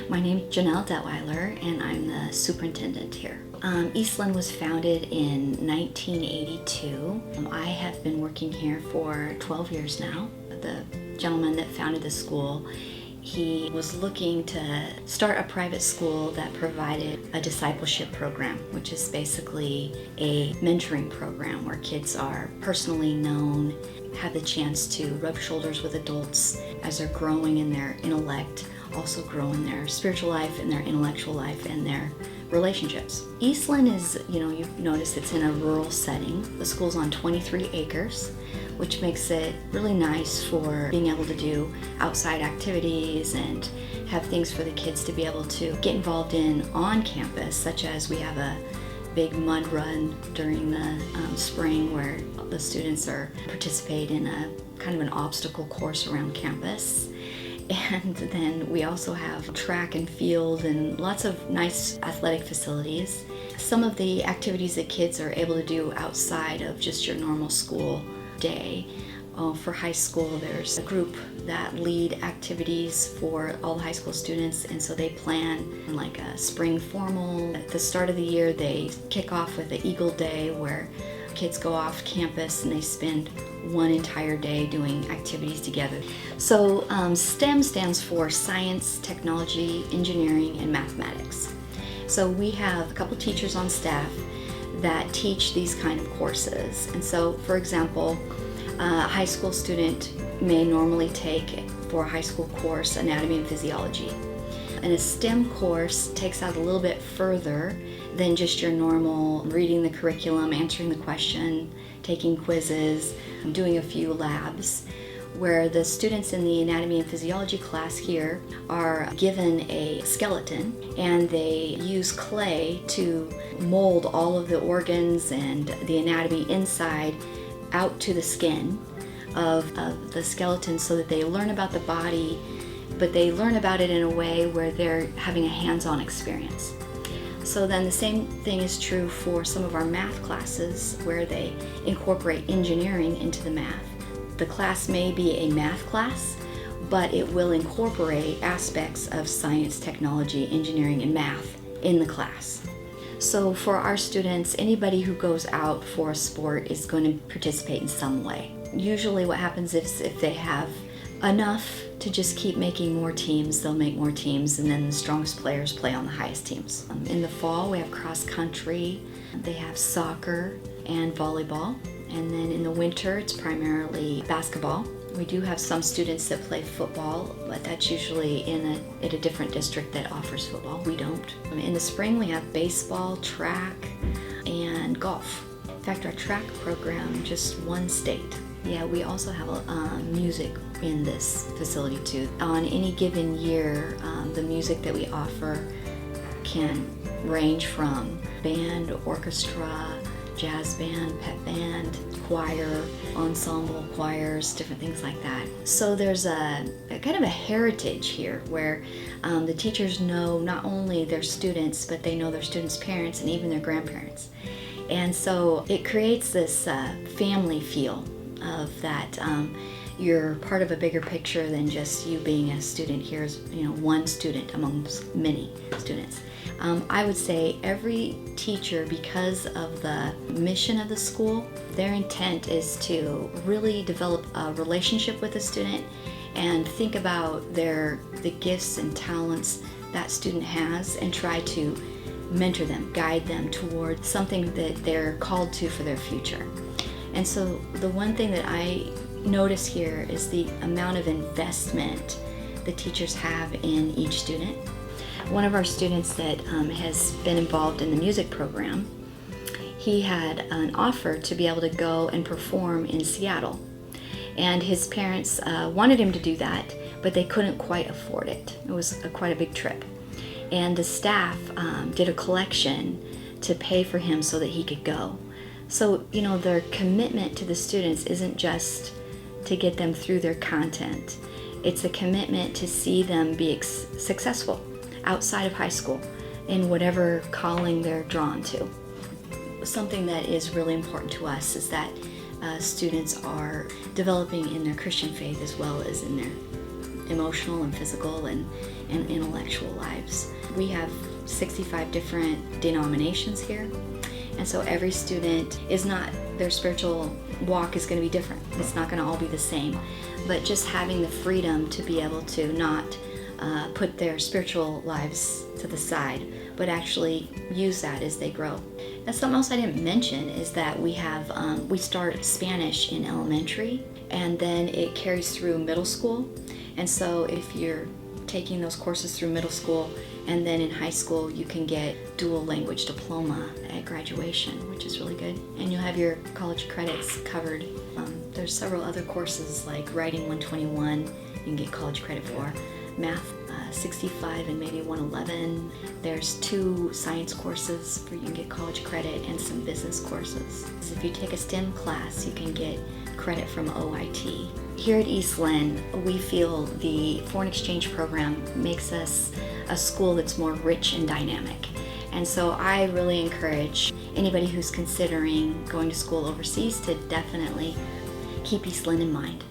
My name is Janelle Detweiler, and I'm the superintendent here. East Linn was founded in 1982. I have been working here for 12 years now. The gentleman that founded the school, he was looking to start a private school that provided a discipleship program, which is basically a mentoring program where kids are personally known, have the chance to rub shoulders with adults as they're growing in their intellect, also grow in their spiritual life and their intellectual life and their relationships. East Linn is, you've noticed it's in a rural setting. The school's on 23 acres, which makes it really nice for being able to do outside activities and have things for the kids to be able to get involved in on campus, such as we have a big mud run during the spring where the students participate in a kind of an obstacle course around campus. And then we also have track and field and lots of nice athletic facilities. Some of the activities that kids are able to do outside of just your normal school day. For high school, there's a group that lead activities for all the high school students, and so they plan like a spring formal. At the start of the year, they kick off with the Eagle Day, where kids go off campus and they spend one entire day doing activities together. So STEM stands for science, technology, engineering, and mathematics. So we have a couple teachers on staff that teach these kind of courses. And so, for example, a high school student may normally take, for a high school course, anatomy and physiology. And a STEM course takes out a little bit further than just your normal reading the curriculum, answering the question, taking quizzes, doing a few labs, where the students in the anatomy and physiology class here are given a skeleton and they use clay to mold all of the organs and the anatomy inside out to the skin of the skeleton, so that they learn about the body, but they learn about it in a way where they're having a hands-on experience. So then the same thing is true for some of our math classes, where they incorporate engineering into the math. The class may be a math class, but it will incorporate aspects of science, technology, engineering, and math in the class. So for our students, anybody who goes out for a sport is going to participate in some way. Usually what happens is if they have enough to just keep making more teams, they'll make more teams, and then the strongest players play on the highest teams. In the fall, we have cross country, they have soccer and volleyball, and then in the winter, it's primarily basketball. We do have some students that play football, but that's usually in a different district that offers football. We don't. In the spring, we have baseball, track, and golf. In fact, our track program just won state. Yeah, we also have music in this facility too. On any given year, the music that we offer can range from band, orchestra, jazz band, pep band, choir, ensemble choirs, different things like that. So there's a kind of a heritage here where the teachers know not only their students, but they know their students' parents and even their grandparents. And so it creates this family feel of that you're part of a bigger picture than just you being a student here as one student amongst many students. I would say every teacher, because of the mission of the school, their intent is to really develop a relationship with the student and think about the gifts and talents that student has and try to mentor them, guide them toward something that they're called to for their future. And so the one thing that I notice here is the amount of investment the teachers have in each student. One of our students that has been involved in the music program, he had an offer to be able to go and perform in Seattle. And his parents wanted him to do that, but they couldn't quite afford it. It was quite a big trip. And the staff did a collection to pay for him so that he could go. So, their commitment to the students isn't just to get them through their content. It's a commitment to see them be successful outside of high school in whatever calling they're drawn to. Something that is really important to us is that students are developing in their Christian faith as well as in their emotional and physical and intellectual lives. We have 65 different denominations here, and so every student is not, their spiritual walk is going to be different. It's not going to all be the same, but just having the freedom to be able to not put their spiritual lives to the side, but actually use that as they grow. That's something else I didn't mention, is that we have we start Spanish in elementary, and then it carries through middle school. And so if you're taking those courses through middle school, and then in high school you can get dual language diploma at graduation, which is really good. And you'll have your college credits covered. There's several other courses like Writing 121 you can get college credit for, Math 65 and maybe 111. There's 2 science courses where you can get college credit, and some business courses. If you take a STEM class, you can get credit from OIT. Here at East Linn, we feel the foreign exchange program makes us a school that's more rich and dynamic. And so I really encourage anybody who's considering going to school overseas to definitely keep East Linn in mind.